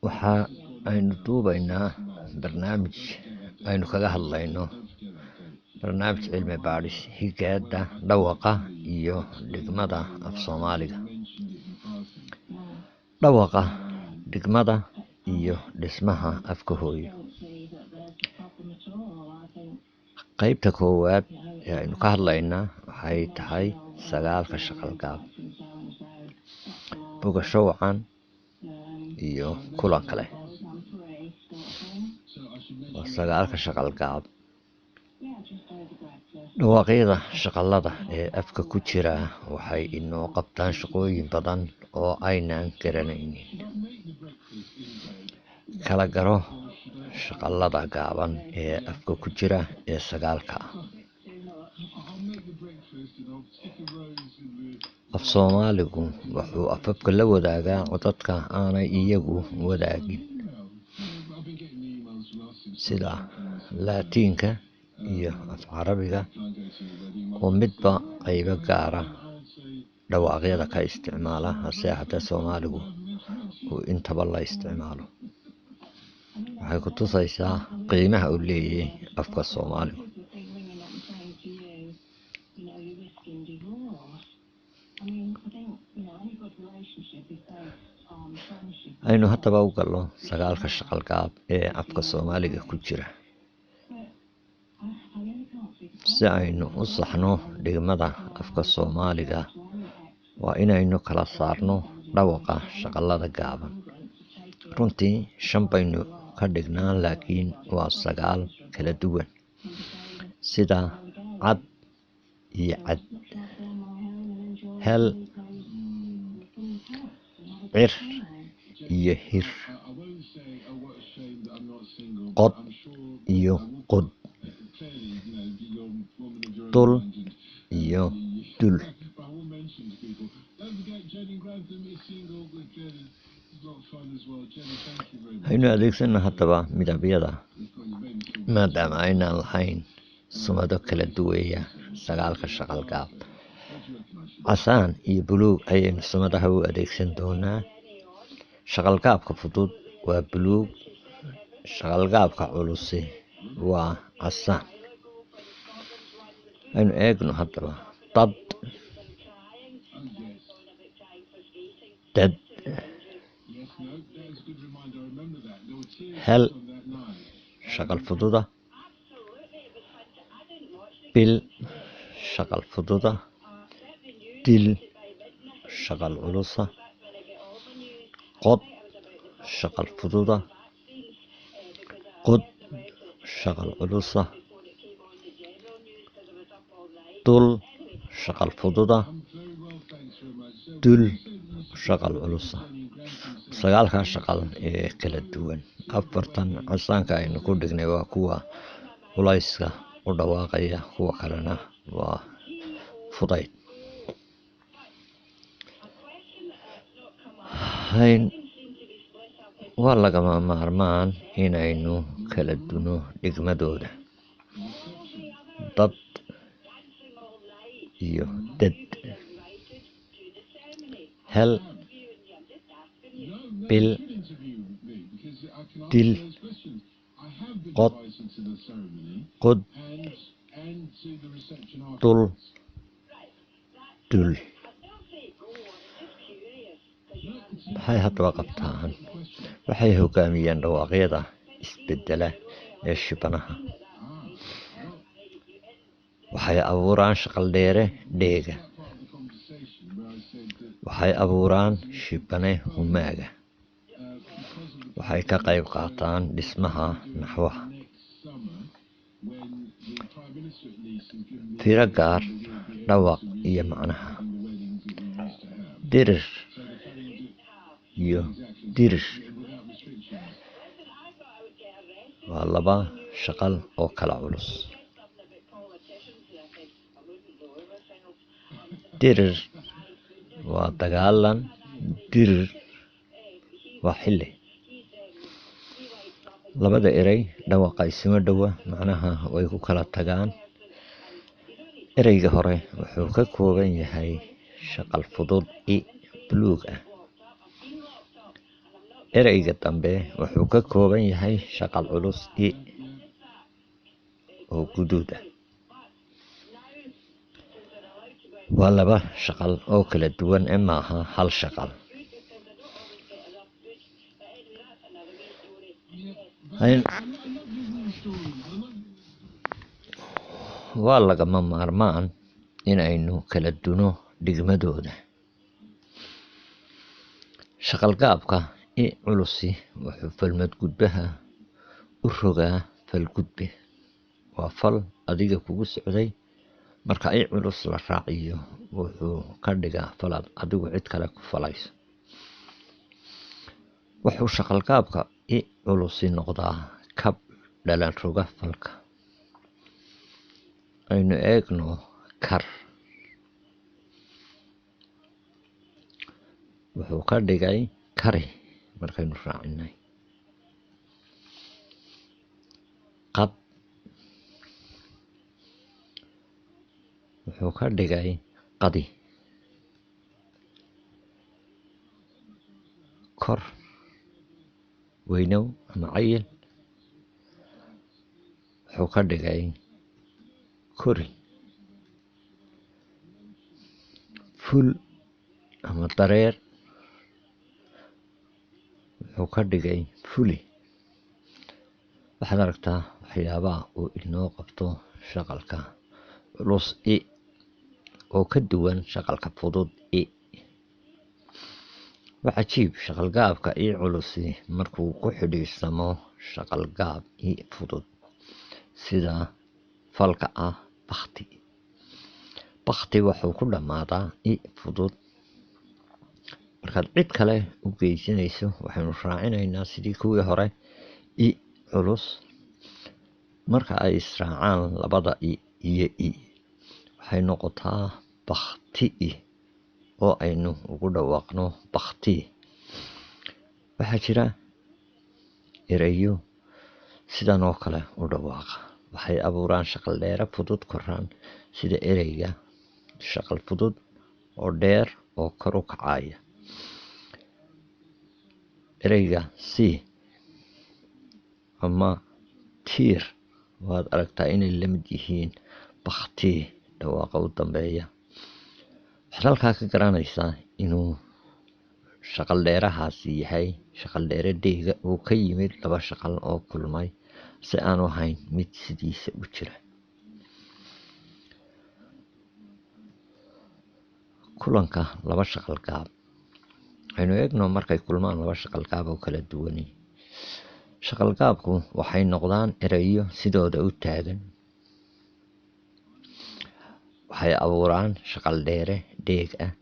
waxa aynu duubaynaa barnaamij aynu kaga hadlayno barnaamij cilmi baadhis higaada dhawaqa iyo dhigmada af Soomaaliga. Dhawaqa, dhigmada iyo dhismaha afka hooyo. Qaybta koowaad ee aynu ka hadlaynaa waxay tahay sagaalka shaqal gaab. Bogasho wacan iyo kulan kale. Waa sagaalka shaqal gaab. Dhawaaqyada shaqalada ee afka ku jira waxay inoo qabtaan shaqooyin badan oo aynaan garanaynin. Kala garo shaqalada gaaban ee afka ku jira ee sagaalka ah. Af Soomaaligu wuxuu afafka la wadaagaa codadka aanay iyagu wadaagin, sida Laatiinka iyo af Carabiga oo midba qaybo gaara dhawaaqyada ka isticmaala, hase haddee Soomaaligu uu intaba la isticmaalo. Waxay ku tusaysaa qiimaha uu leeyahay afka Soomaaligu. Aynu haddaba u galno sagaalka shaqal gaab ee afka Soomaaliga ku jira. Si aynu u saxno dhigmada afka Soomaaliga waa inaynu kala saarno dhawaqa shaqalada gaaban. Runtii 5 baynu ka dhignaa, laakiin waa 9 kala duwan, sida cad iyo cad, hel, cir iyo hir, qod iyo qod, dul iyo dul. Haynu adeegsano haddaba midabyada, maadaama aynaan lahayn sumado kala duwaya sagaalka shaqal gaab. Casaan iyo buluug ayaynu sumadaha u adeegsan doonaa. Shaqal gaabka fudud waa buluug, shaqal gaabka culusi waa casaan. Aynu eegno haddaba dad, dad, hel shaqal fududa, bil shaqal fududa, dil shaqal culusa, qod shaqal fududa, qod shaqal culusa, dul shaqal fududa, dul shaqal culusa. Sagaalka shaqal ee kala duwan. 4 casaanka aynu ku dhignay waa kuwa culayska u dhawaaqaya, kuwa kalena waa fudayd. Waa lagama maarmaan inaynu kala duno dhigmadooda. Dad iyo dad, hel, bil, dil, qod, qod, dul, dul. Waxay haddaba qabtaan, waxay hogaamiyaan dhawaaqyada isbedela ee shibanaha. Waxay abuuraan shaqal dheere dheega. Waxay abuuraan shibane humaaga. Waxay ka qayb qaataan dhismaha naxwaha. Tiro gaar, dhawaq iyo macnaha. Dirir iyo dirir waa 2 shaqal oo kala culus. Dirir waa dagaalan, dirir waa xilli. Labada erey dhawaqa isma dhowa, macnaha way ku kala tagaan. Ereyga hore wuxuu ka kooban yahay shaqal fudud i buluug ah. ereyga dambe wuxuu ka kooban yahay shaqal culus i oo guduud ah. waa laba shaqal oo kala duwan maaha hal shaqal. waa lagama maarmaan inaynu kala duno dhigmadooda. shaqal gaabka i culusi wuxuu falmad gudbaha u rogaa fal gudbe. waa fal adiga kugu socday, marka i culus la raaciyo wuxuu ka dhigaa falaad adigu cid kale ku falayso. wuxuu shaqal gaabka i culusi noqdaa kab dhalan roga falka. aynu eegno kar. wuxuu ka dhigay kari markaynu raacinay. qad wuxuu ka dhigay qadi. kor weynow ama cayil wuxuu ka dhigay kori. ful ama dareer wuxuu ka dhigay fuli. waxaad aragtaa waxyaabaha uu inoo qabto shaqalka culus i oo ka duwan shaqalka fudud i. waa cajiib shaqal gaabka i culusi markuu ku xidhiirsamo shaqal gaab i fudud, sida falka ah bakti. bakti wuxuu ku dhammaadaa i fudud. markaad cid kale u geysanayso waxaynu raacinaynaa sidii kuwii hore i culus. marka ay israacaan labada i iyo i waxay noqotaa bakti i oo aynu ugu dhawaaqno bakti. waxaa jira erayo sidan oo kale u dhawaaqa. waxay abuuraan shaqal dheere fudud koraan, sida ereyga shaqal fudud oo dheer oo kor u kacaya. ereyga c ama tiir waad aragtaa inay la mid yihiin bakti dhawaaqa u dambeeya. waxaad halkaa ka garanaysaa inuu shaqal dheerahaasi yahay shaqal dheere deega oo ka yimid laba shaqal oo kulmay, si aanu ahayn mid sidiisa u jira. kulanka laba shaqal gaab. aynu eegno markay kulmaan laba shaqal gaab oo kala duwani. shaqal gaabku waxay noqdaan erayo sidooda u taagan. waxay abuuraan shaqal dheere dheeg ah.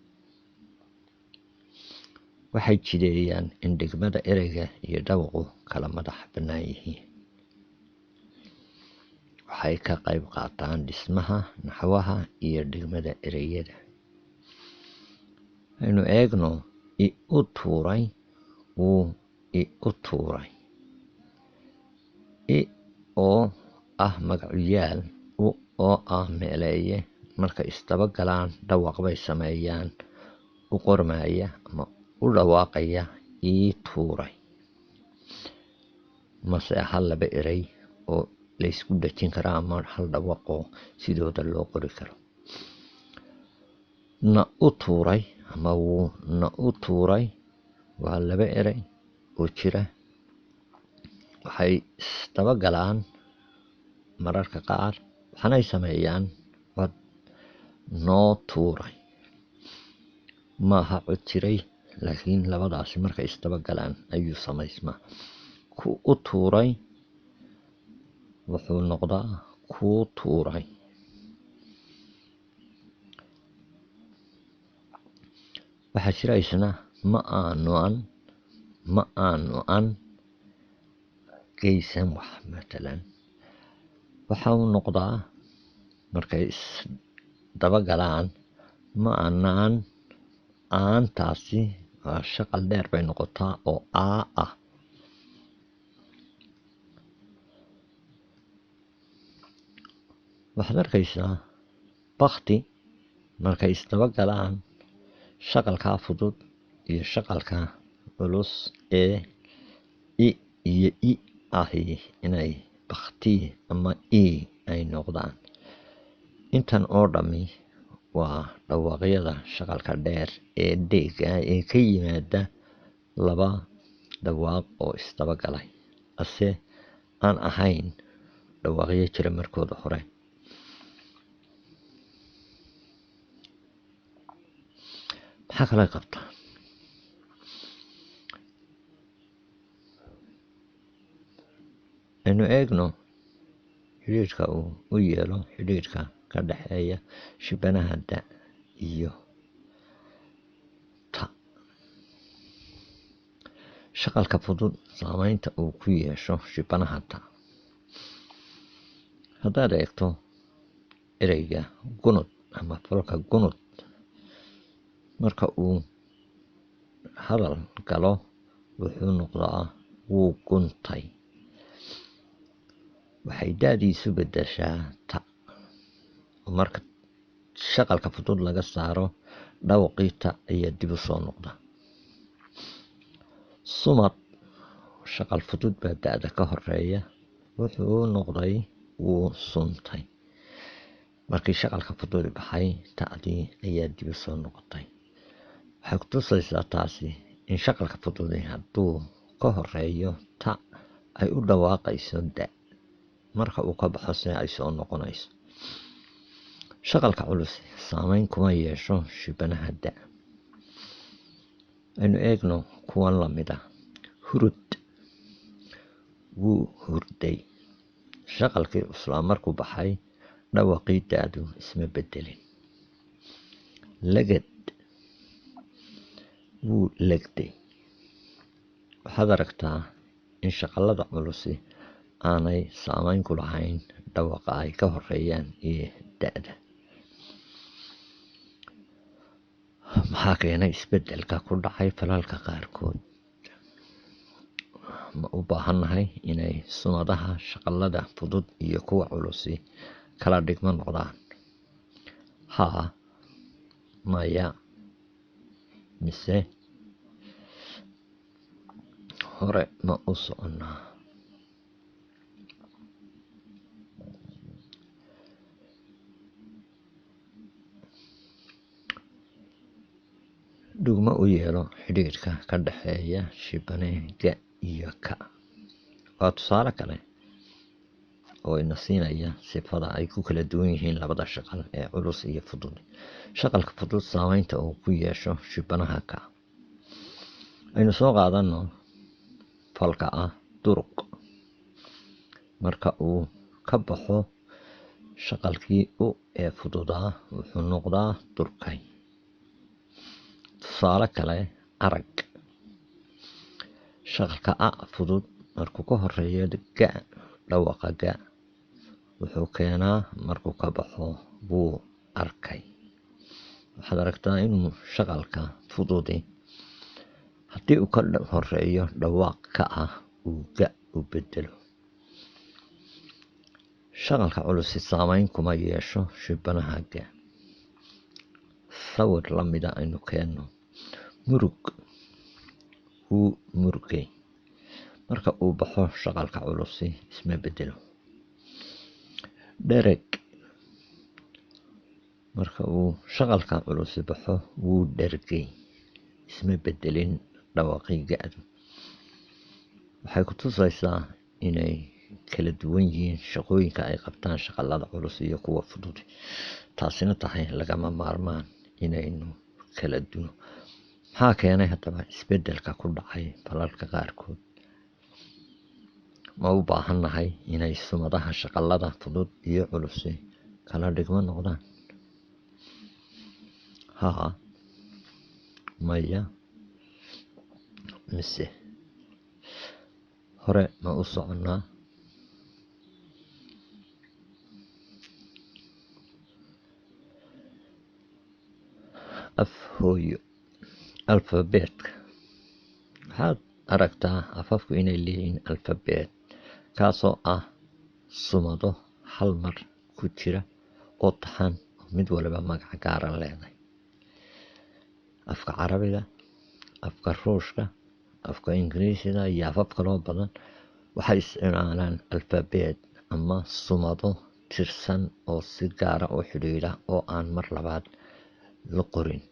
waxay jideeyaan in dhigmada ereyga iyo dhawaqu kala madax bannaan yihiin. waxay ka qayb qaataan dhismaha naxwaha iyo dhigmada ereyada. aynu eegno i u tuuray wuu i u tuuray. i oo ah magacuyaal, u oo ah meeleeye, marka isdaba galaan dhawaq bay sameeyaan u qormaya ama u dhawaaqaya ii tuuray. mase hal laba erey oo laysku dhajin karaa ama hal dhawaqoo sidooda loo qori karo. na u tuuray ama wuu na u tuuray waa laba erey oo jira. waxay isdaba galaan mararka qaar waxaanay sameeyaan cod. noo tuuray maaha cod jiray, laakiin labadaasi markay isdaba galaan ayuu samaysmaa. ku u tuuray wuxuu noqdaa kuu tuuray. waxaa jira isna ma aanu an geysan wax. matalan waxa uu noqdaa markay isdaba galaan ma aanaan. aantaasi waa shaqal dheer bay noqotaa oo aa ah. waxaad arkaysaa bakti markay isdaba galaan shaqalkaa fudud iyo shaqalka culus ee i iyo i ahi inay bakti ama i ay noqdaan. Intan oo dhammi waa dhawaaqyada shaqalka dheer ee dheega ee ka yimaada laba dhawaaq oo isdaba galay ase aan ahayn dhawaaqyo jira markooda hore. maxaa kale qabta aynu eegno xidhiidhka uu u yeelo xidhiidhka ka dhexeeya shibanaha da iyo ta. shaqalka fudud saamaynta uu ku yeesho shibanaha ta. haddaad eegto ereyga gunud ama falka gunud marka uu hadal galo wuxuu noqdaa wuu guntay. waxay daadiisu bedeshaa ta. marka shaqalka fudud laga saaro dhawaqii ta ayaa dib u soo noqda. sumad shaqal fudud baa da-da ka horeeya wuxuu noqday wuu suntay. markii shaqalka fudud baxay ta'dii ayaa dib u soo noqotay. waxay ku tusaysaa taasi in shaqalka fududi hadduu ka horeeyo ta ay u dhawaaqayso da marka uu ka baxo se ay soo noqonayso. shaqalka culus saamayn kuma yeesho shibanaha da. aynu eegno kuwan lamid ah. hurud wuu hurday. shaqalkii cuslaa markuu baxay dhawaqii da-du isma bedelin. legad wuu legday. waxaad aragtaa in shaqalada culusi aanay saamayn ku lahayn dhawaqa ay ka horeeyaan iyo da-da. maxaa keenay isbedelka ku dhacay falalka qaarkood? ma u baahannahay inay sumadaha shaqalada fudud iyo kuwa culusi kala dhigmo noqdaan? haa, maya, mise hore ma u soconnaa? dhugmo u yeelo xidhiidhka ka dhexeeya shibanega iyo ka. waa tusaale kale oo ina siinaya sifada ay ku kala duwan yihiin labada shaqal ee culus iyo fudud. shaqalka fudud saamaynta uu ku yeesho shibanaha ka. aynu soo qaadano falka ah duruq. marka uu ka baxo shaqalkii u ee fududaa wuxuu noqdaa durkay. tusaale kale arag. shaqalka a fudud markuu ka horeeyo ga dhawaqa ga wuxuu keenaa markuu ka baxo buu arkay. waxaad aragtaa inuu shaqalka fududi haddii uu ka horeeyo dhawaaq ka ah uu ga u bedelo. shaqalka culusi saamayn kuma yeesho shibanaha ga. sawir lamida aynu keenno. murug wuu murugay. marka uu baxo shaqalka culusi isma bedelo. dhereg marka uu shaqalka culusi baxo wuu dhergay. isma bedelin dhawaqii ga-du. waxay ku tusaysaa inay kala duwan yihiin shaqooyinka ay qabtaan shaqalada culus iyo kuwa fudud. taasina tahay lagama maarmaan inaynu kala duno. maxaa keenay haddaba isbedelka ku dhacay falalka qaarkood? ma u baahannahay inay sumadaha shaqalada fudud iyo culusi kala dhigmo noqdaan? haa, maya, mise hore ma u soconnaa? af hooyo alfabeetka. waxaad aragtaa afafku inay leeyihiin alfabeet kaasoo ah sumado hal mar ku jira oo taxan mid waliba magac gaaran leedahay. afka carabiga, afka ruushka, afka ingiriisiga iyo afaf kaloo badan waxay isticmaalaan alfabeet ama sumado tirsan oo si gaara u xidhiidha oo aan mar labaad la qorin,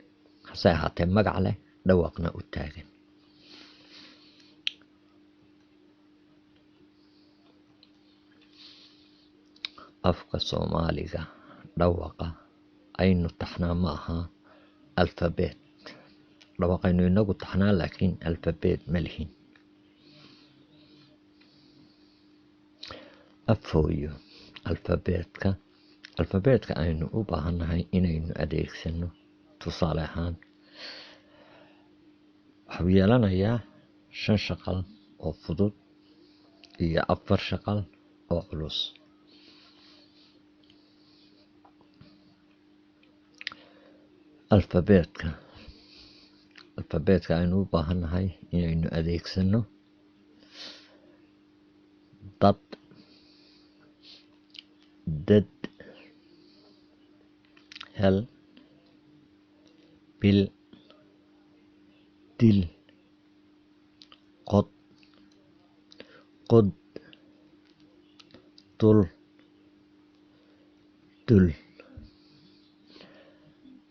hase ahaatee magac leh dhawaaqna u taagan. afka Soomaaliga dhawaaqa aynu taxnaa ma aha alfabeet, dhawaaqaynu inagu taxnaa laakiin alfabeet ma lihin. afhooyo alfabeetka aynu u baahannahay inaynu adeegsano, tusaale ahaan waxuu yeelanayaa 5 shaqal oo fudud iyo 4 shaqal oo culus. alfabeetka aynu u baahannahay inaynu adeegsano: dad, dad, hel, bil, dil, qod, qod, dul, dul.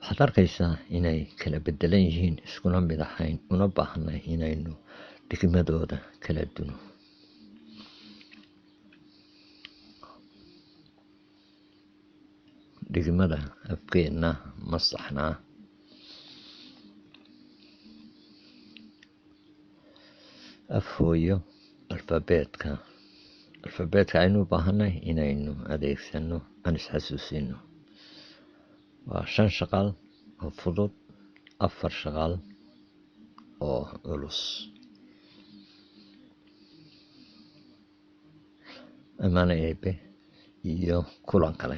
waxaad arkaysaa inay kala bedelan yihiin, iskuna mid ahayn, una baahanay inaynu dhigmadooda kala duno. dhigmada afkeenna ma saxnaa. afhooyo alfabeetka aynu u baahanay inaynu adeegsano aan isxasuusino waa 5 shaqal oo fudud, 4 shaqal oo culus. Ammaane eebe iyo kulan kale.